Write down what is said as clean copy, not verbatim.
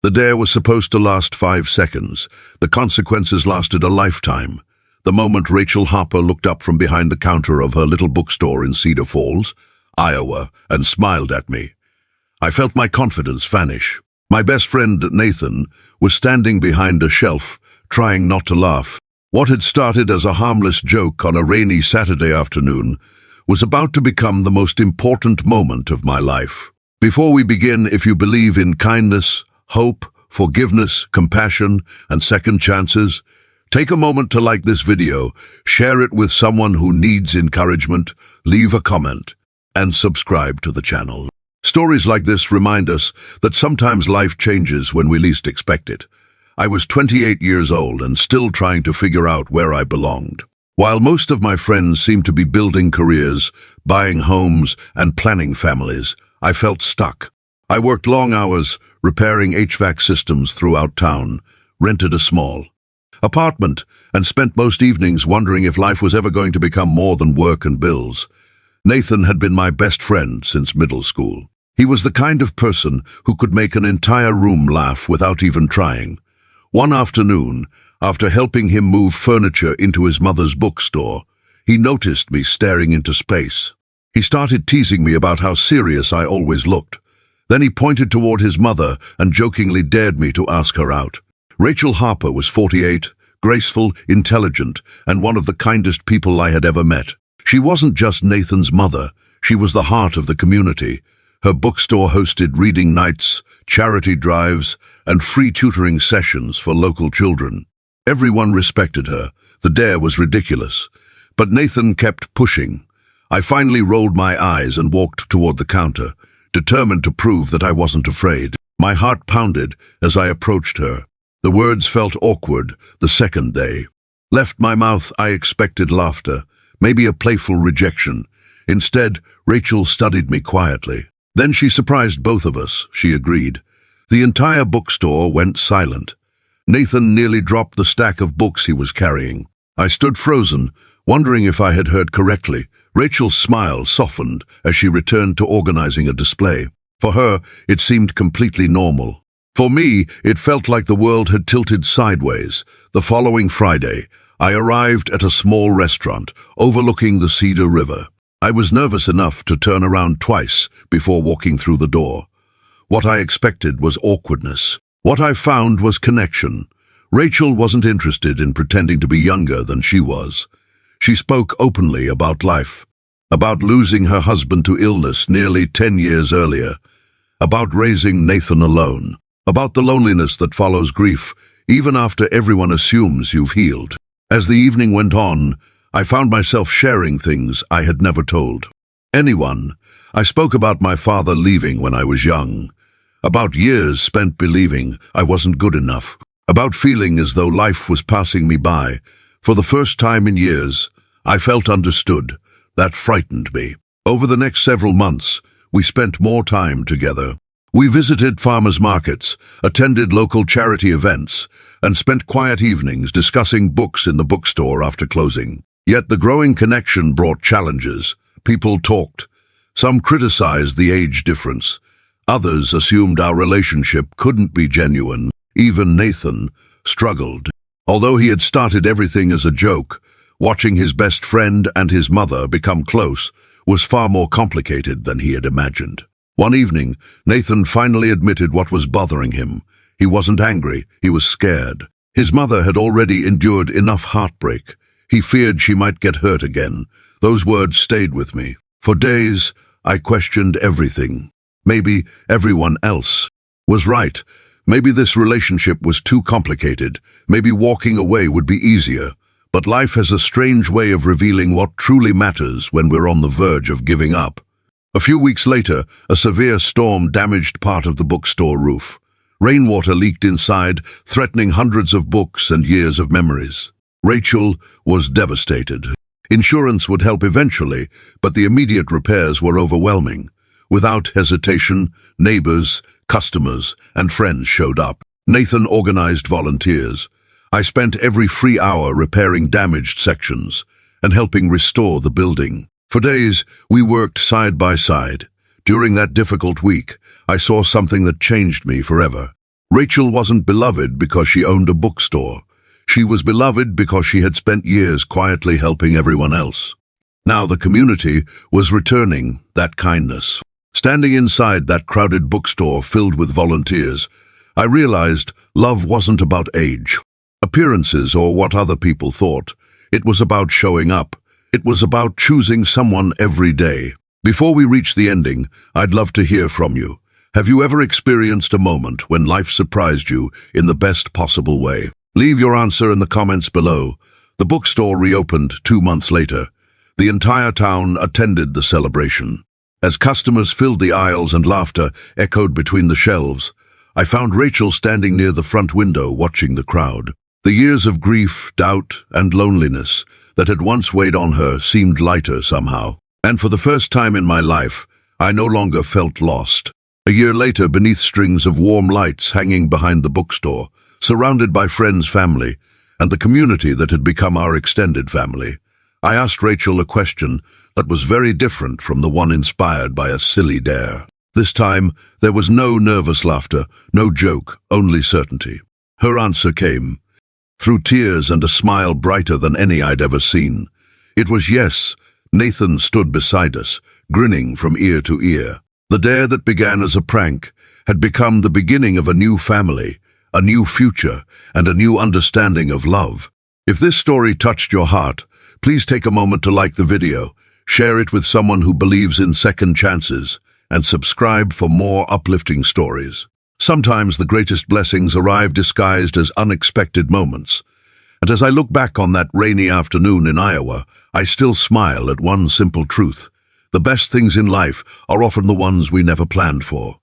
The dare was supposed to last 5 seconds. The consequences lasted a lifetime. The moment Rachel Harper looked up from behind the counter of her little bookstore in Cedar Falls, Iowa, and smiled at me, I felt my confidence vanish. My best friend, Nathan, was standing behind a shelf, trying not to laugh. What had started as a harmless joke on a rainy Saturday afternoon was about to become the most important moment of my life. Before we begin, if you believe in kindness, hope, forgiveness, compassion, and second chances, take a moment to like this video, share it with someone who needs encouragement, leave a comment, and subscribe to the channel. Stories like this remind us that sometimes life changes when we least expect it. I was 28 years old and still trying to figure out where I belonged. While most of my friends seemed to be building careers, buying homes, and planning families, I felt stuck. I worked long hours repairing HVAC systems throughout town, rented a small apartment, and spent most evenings wondering if life was ever going to become more than work and bills. Nathan had been my best friend since middle school. He was the kind of person who could make an entire room laugh without even trying. One afternoon, after helping him move furniture into his mother's bookstore, he noticed me staring into space. He started teasing me about how serious I always looked. Then he pointed toward his mother and jokingly dared me to ask her out. Rachel Harper was 48, graceful, intelligent, and one of the kindest people I had ever met. She wasn't just Nathan's mother, she was the heart of the community. Her bookstore hosted reading nights, charity drives, and free tutoring sessions for local children. Everyone respected her. The dare was ridiculous. But Nathan kept pushing. I finally rolled my eyes and walked toward the counter, determined to prove that I wasn't afraid. My heart pounded as I approached her. The words felt awkward the second they left my mouth. I expected laughter, maybe a playful rejection. Instead, Rachel studied me quietly. Then she surprised both of us, she agreed. The entire bookstore went silent. Nathan nearly dropped the stack of books he was carrying. I stood frozen, wondering if I had heard correctly. Rachel's smile softened as she returned to organizing a display. For her, it seemed completely normal. For me, it felt like the world had tilted sideways. The following Friday, I arrived at a small restaurant overlooking the Cedar River. I was nervous enough to turn around twice before walking through the door. What I expected was awkwardness. What I found was connection. Rachel wasn't interested in pretending to be younger than she was. She spoke openly about life, about losing her husband to illness nearly 10 years earlier, about raising Nathan alone, about the loneliness that follows grief, even after everyone assumes you've healed. As the evening went on, I found myself sharing things I had never told anyone. I spoke about my father leaving when I was young, about years spent believing I wasn't good enough, about feeling as though life was passing me by. For the first time in years, I felt understood. That frightened me. Over the next several months, we spent more time together. We visited farmers' markets, attended local charity events, and spent quiet evenings discussing books in the bookstore after closing. Yet the growing connection brought challenges. People talked. Some criticized the age difference. Others assumed our relationship couldn't be genuine. Even Nathan struggled. Although he had started everything as a joke, watching his best friend and his mother become close was far more complicated than he had imagined. One evening, Nathan finally admitted what was bothering him. He wasn't angry, he was scared. His mother had already endured enough heartbreak. He feared she might get hurt again. Those words stayed with me. For days, I questioned everything. Maybe everyone else was right. Maybe this relationship was too complicated. Maybe walking away would be easier. But life has a strange way of revealing what truly matters when we're on the verge of giving up. A few weeks later, a severe storm damaged part of the bookstore roof. Rainwater leaked inside, threatening hundreds of books and years of memories. Rachel was devastated. Insurance would help eventually, but the immediate repairs were overwhelming. Without hesitation, neighbors, customers, and friends showed up. Nathan organized volunteers. I spent every free hour repairing damaged sections and helping restore the building. For days, we worked side by side. During that difficult week, I saw something that changed me forever. Rachel wasn't beloved because she owned a bookstore. She was beloved because she had spent years quietly helping everyone else. Now the community was returning that kindness. Standing inside that crowded bookstore filled with volunteers, I realized love wasn't about age, appearances, or what other people thought. It was about showing up. It was about choosing someone every day. Before we reach the ending, I'd love to hear from you. Have you ever experienced a moment when life surprised you in the best possible way? Leave your answer in the comments below. The bookstore reopened 2 months later. The entire town attended the celebration. As customers filled the aisles and laughter echoed between the shelves, I found Rachel standing near the front window watching the crowd. The years of grief, doubt, and loneliness that had once weighed on her seemed lighter somehow. And for the first time in my life, I no longer felt lost. A year later, beneath strings of warm lights hanging behind the bookstore, surrounded by friends, family, and the community that had become our extended family, I asked Rachel a question that was very different from the one inspired by a silly dare. This time, there was no nervous laughter, no joke, only certainty. Her answer came, through tears and a smile brighter than any I'd ever seen. It was yes. Nathan stood beside us, grinning from ear to ear. The dare that began as a prank had become the beginning of a new family, a new future, and a new understanding of love. If this story touched your heart, please take a moment to like the video, share it with someone who believes in second chances, and subscribe for more uplifting stories. Sometimes the greatest blessings arrive disguised as unexpected moments. And as I look back on that rainy afternoon in Iowa, I still smile at one simple truth. The best things in life are often the ones we never planned for.